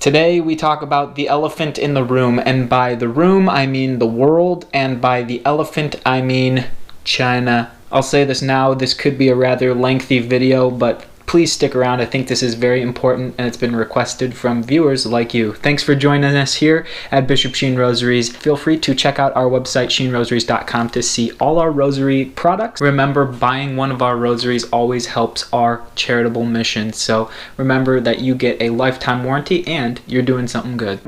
Today we talk about the elephant in the room, and by the room I mean the world, and by the elephant I mean China. I'll say this now, this could be a rather lengthy video, but please stick around. I think this is very important and it's been requested from viewers like you. Thanks for joining us here at Bishop Sheen Rosaries. Feel free to check out our website sheenrosaries.com to see all our rosary products. Remember, buying one of our rosaries always helps our charitable mission. So remember that you get a lifetime warranty and you're doing something good.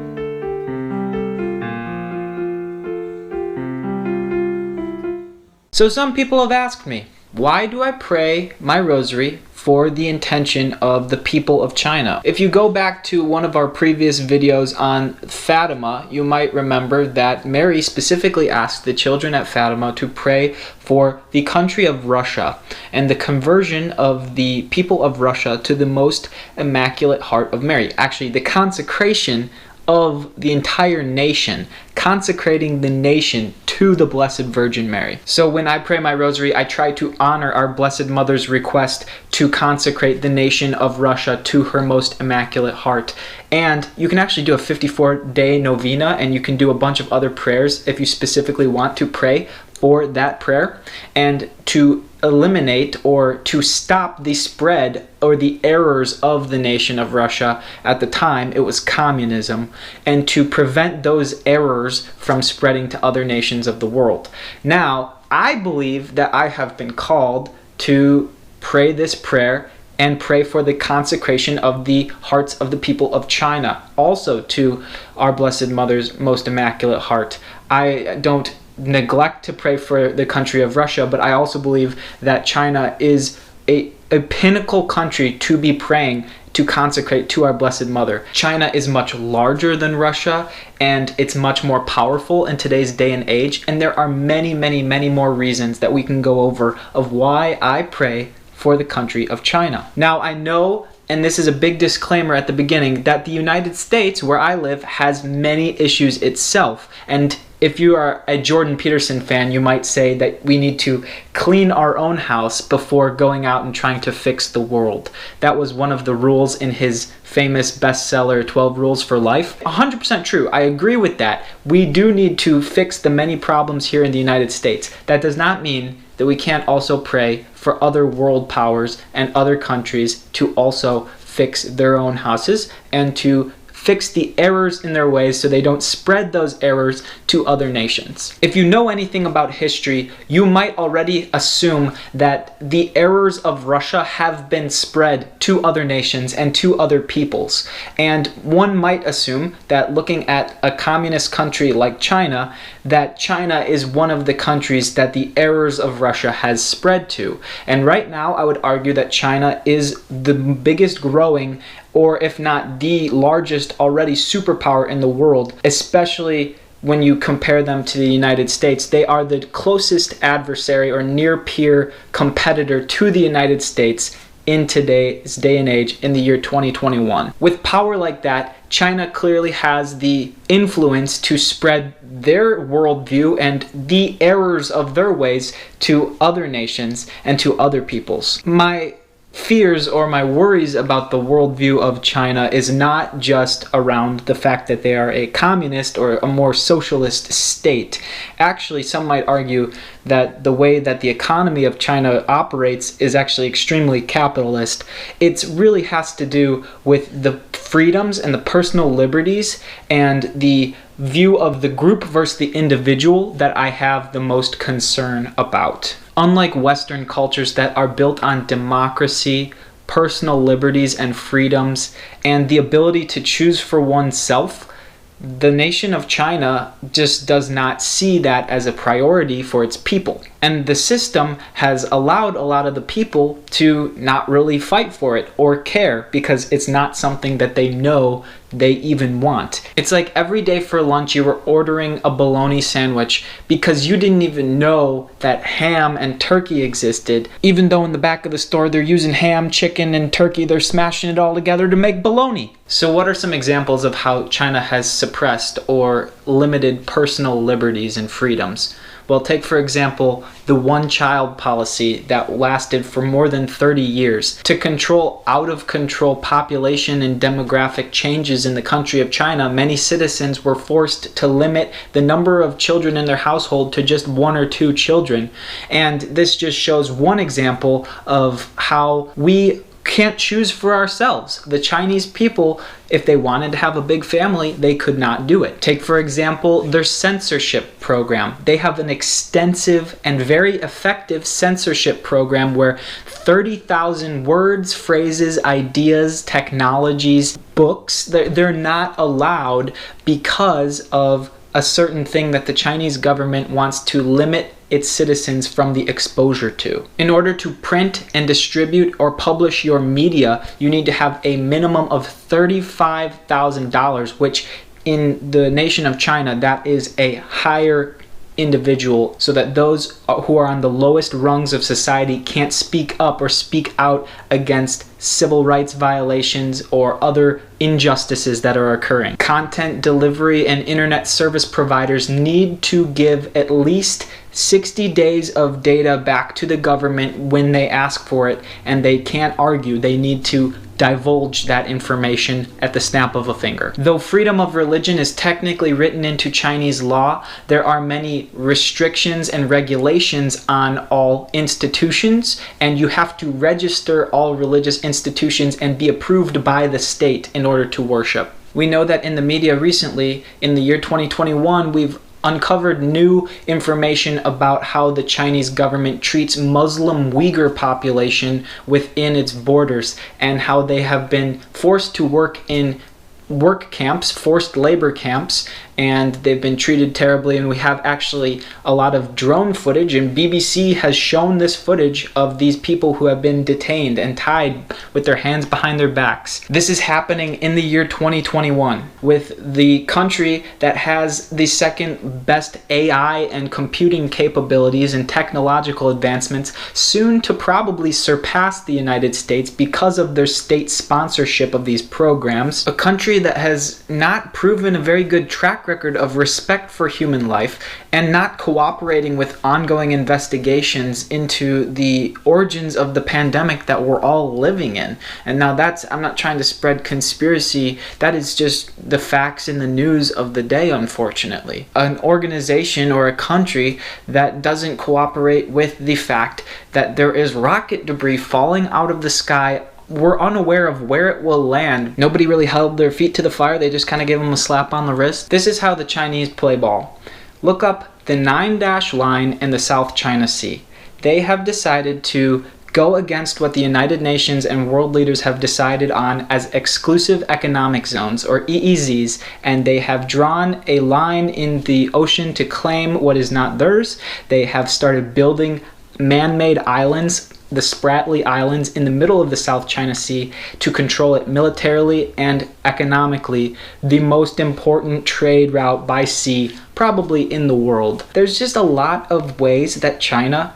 So some people have asked me, why do I pray my rosary for the intention of the people of China? If you go back to one of our previous videos on Fatima, you might remember that Mary specifically asked the children at Fatima to pray for the country of Russia and the conversion of the people of Russia to the most immaculate heart of Mary. Actually, the consecration of the entire nation, consecrating the nation to the Blessed Virgin Mary. So when I pray my rosary, I try to honor our Blessed Mother's request to consecrate the nation of Russia to her most immaculate heart. And you can actually do a 54-day novena, and you can do a bunch of other prayers if you specifically want to pray for that prayer and to eliminate or to stop the spread or the errors of the nation of Russia. At the time, it was communism, and to prevent those errors from spreading to other nations of the world. Now, I believe that I have been called to pray this prayer and pray for the consecration of the hearts of the people of China, also to our Blessed Mother's most immaculate heart. I don't neglect to pray for the country of Russia, but I also believe that China is a pinnacle country to be praying to consecrate to our Blessed Mother. China is much larger than Russia, and it's much more powerful in today's day and age, and there are many, many, many more reasons that we can go over of why I pray for the country of China. Now, I know, and this is a big disclaimer at the beginning, that the United States, where I live, has many issues itself, and if you are a Jordan Peterson fan, you might say that we need to clean our own house before going out and trying to fix the world. That was one of the rules in his famous bestseller, 12 Rules for Life. 100% true. I agree with that. We do need to fix the many problems here in the United States. That does not mean that we can't also pray for other world powers and other countries to also fix their own houses and to fix the errors in their ways so they don't spread those errors to other nations. If you know anything about history, you might already assume that the errors of Russia have been spread to other nations and to other peoples. And one might assume that looking at a communist country like China, that China is one of the countries that the errors of Russia has spread to. And right now, I would argue that China is the biggest growing, or if not the largest already superpower in the world, especially when you compare them to the United States. They are the closest adversary or near peer competitor to the United States in today's day and age in the year 2021. With power like that, China clearly has the influence to spread their worldview and the errors of their ways to other nations and to other peoples. My fears or my worries about the worldview of China is not just around the fact that they are a communist or a more socialist state. Actually, some might argue that the way that the economy of China operates is actually extremely capitalist. It really has to do with the freedoms and the personal liberties and the view of the group versus the individual that I have the most concern about. Unlike Western cultures that are built on democracy, personal liberties and freedoms, and the ability to choose for oneself, the nation of China just does not see that as a priority for its people. And the system has allowed a lot of the people to not really fight for it or care because it's not something that they know they even want. It's like every day for lunch you were ordering a bologna sandwich because you didn't even know that ham and turkey existed, even though in the back of the store they're using ham, chicken, and turkey, they're smashing it all together to make bologna. So what are some examples of how China has suppressed or limited personal liberties and freedoms? Well, take for example the one-child policy that lasted for more than 30 years. To control out-of-control population and demographic changes in the country of China, many citizens were forced to limit the number of children in their household to just 1 or 2 children. And this just shows one example of how we can't choose for ourselves. The Chinese people, if they wanted to have a big family, they could not do it. Take, for example, their censorship program. They have an extensive and very effective censorship program where 30,000 words, phrases, ideas, technologies, books, they're not allowed because of a certain thing that the Chinese government wants to limit its citizens from the exposure to. In order to print and distribute or publish your media, you need to have a minimum of $35,000, which in the nation of China, that is a higher individual, so that those who are on the lowest rungs of society can't speak up or speak out against civil rights violations or other injustices that are occurring. Content delivery and internet service providers need to give at least 60 days of data back to the government when they ask for it, and they can't argue. They need to divulge that information at the snap of a finger. Though freedom of religion is technically written into Chinese law, there are many restrictions and regulations on all institutions, and you have to register all religious institutions and be approved by the state in order to worship. We know that in the media recently, in the year 2021, we've uncovered new information about how the Chinese government treats Muslim Uyghur population within its borders, and how they have been forced to work in work camps, forced labor camps, and they've been treated terribly. And we have actually a lot of drone footage, and BBC has shown this footage of these people who have been detained and tied with their hands behind their backs. This is happening in the year 2021 with the country that has the second best AI and computing capabilities and technological advancements, soon to probably surpass the United States because of their state sponsorship of these programs. A country that has not proven a very good track record of respect for human life and not cooperating with ongoing investigations into the origins of the pandemic that we're all living in. And now I'm not trying to spread conspiracy, that is just the facts in the news of the day, unfortunately. An organization or a country that doesn't cooperate with the fact that there is rocket debris falling out of the sky, we're unaware of where it will land. Nobody really held their feet to the fire. They just kind of gave them a slap on the wrist. This is how the Chinese play ball. Look up the 9-dash line in the South China Sea. They have decided to go against what the United Nations and world leaders have decided on as exclusive economic zones, or EEZs, and they have drawn a line in the ocean to claim what is not theirs. They have started building man-made islands, the Spratly Islands, in the middle of the South China Sea to control it militarily and economically, the most important trade route by sea probably in the world. There's just a lot of ways that China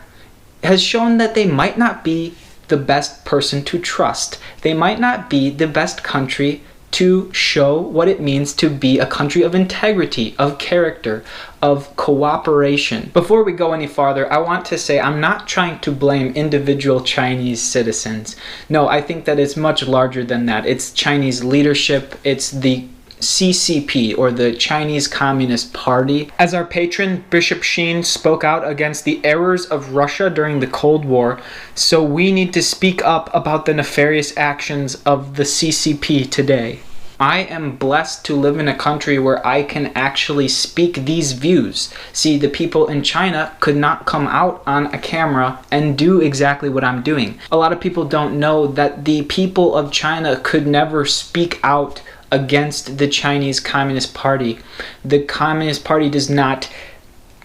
has shown that they might not be the best person to trust. They might not be the best country to show what it means to be a country of integrity, of character, of cooperation. Before we go any farther, I want to say I'm not trying to blame individual Chinese citizens. No, I think that it's much larger than that. It's Chinese leadership, it's the CCP, or the Chinese Communist Party. As our patron, Bishop Sheen, spoke out against the errors of Russia during the Cold War, so we need to speak up about the nefarious actions of the CCP today. I am blessed to live in a country where I can actually speak these views. See, the people in China could not come out on a camera and do exactly what I'm doing. A lot of people don't know that the people of China could never speak out against the Chinese Communist Party. The Communist Party does not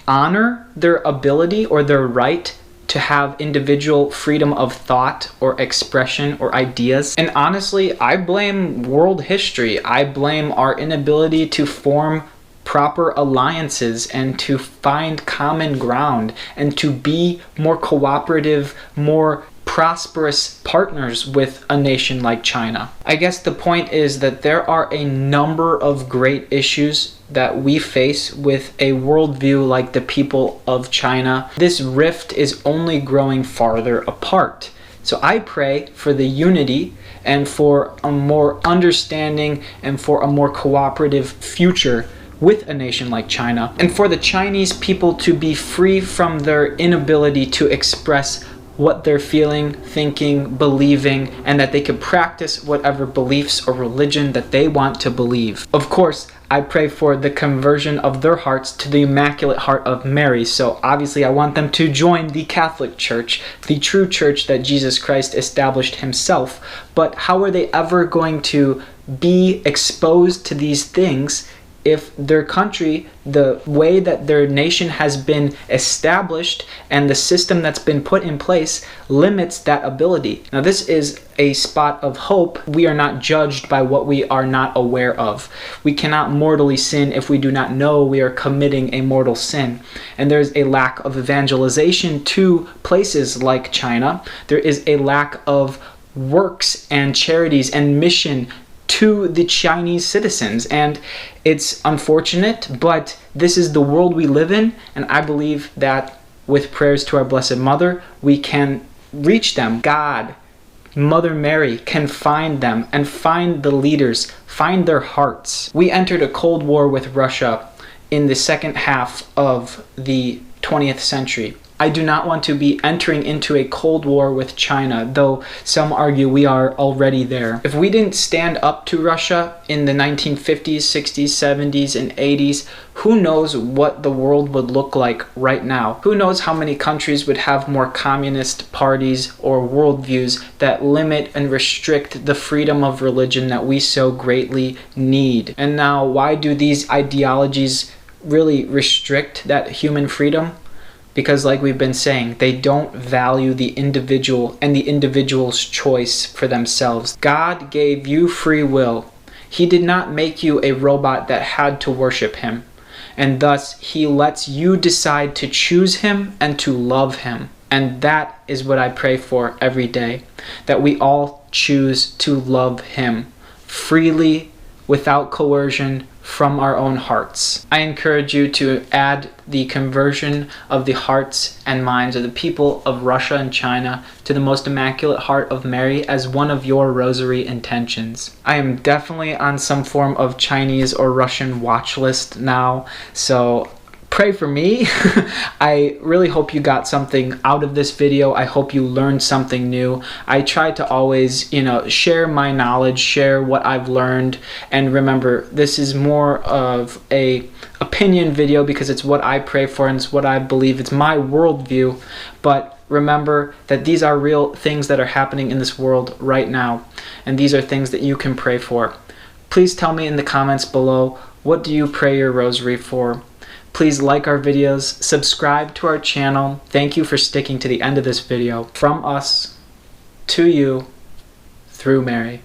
honor their ability or their right to have individual freedom of thought or expression or ideas. And honestly, I blame world history. I blame our inability to form proper alliances and to find common ground and to be more cooperative, more prosperous partners with a nation like China. I guess the point is that there are a number of great issues that we face with a worldview like the people of China. This rift is only growing farther apart. So I pray for the unity and for a more understanding and for a more cooperative future with a nation like China, and for the Chinese people to be free from their inability to express what they're feeling, thinking, believing, and that they could practice whatever beliefs or religion that they want to believe. Of course, I pray for the conversion of their hearts to the Immaculate Heart of Mary. So obviously I want them to join the Catholic Church, the true church that Jesus Christ established himself. But how are they ever going to be exposed to these things if their country, the way that their nation has been established and the system that's been put in place limits that ability? Now this is a spot of hope. We are not judged by what we are not aware of. We cannot mortally sin if we do not know we are committing a mortal sin. And there's a lack of evangelization to places like China. There is a lack of works and charities and mission to the Chinese citizens, and it's unfortunate, but this is the world we live in, and I believe that with prayers to our Blessed Mother, we can reach them. God, Mother Mary can find them and find the leaders, find their hearts. We entered a Cold War with Russia in the second half of the 20th century. I do not want to be entering into a Cold War with China, though some argue we are already there. If we didn't stand up to Russia in the 1950s, 60s, 70s, and 80s, who knows what the world would look like right now? Who knows how many countries would have more communist parties or worldviews that limit and restrict the freedom of religion that we so greatly need? And now, why do these ideologies really restrict that human freedom? Because like we've been saying, they don't value the individual and the individual's choice for themselves. God gave you free will. He did not make you a robot that had to worship him. And thus, he lets you decide to choose him and to love him. And that is what I pray for every day. That we all choose to love him freely, without coercion, from our own hearts. I encourage you to add the conversion of the hearts and minds of the people of Russia and China to the Most Immaculate Heart of Mary as one of your rosary intentions. I am definitely on some form of Chinese or Russian watch list now, so pray for me. I really hope you got something out of this video. I hope you learned something new. I try to always, share my knowledge, share what I've learned. And remember, this is more of a opinion video because it's what I pray for and it's what I believe. It's my worldview. But remember that these are real things that are happening in this world right now. And these are things that you can pray for. Please tell me in the comments below, what do you pray your rosary for? Please like our videos, subscribe to our channel. Thank you for sticking to the end of this video. From us, to you, through Mary.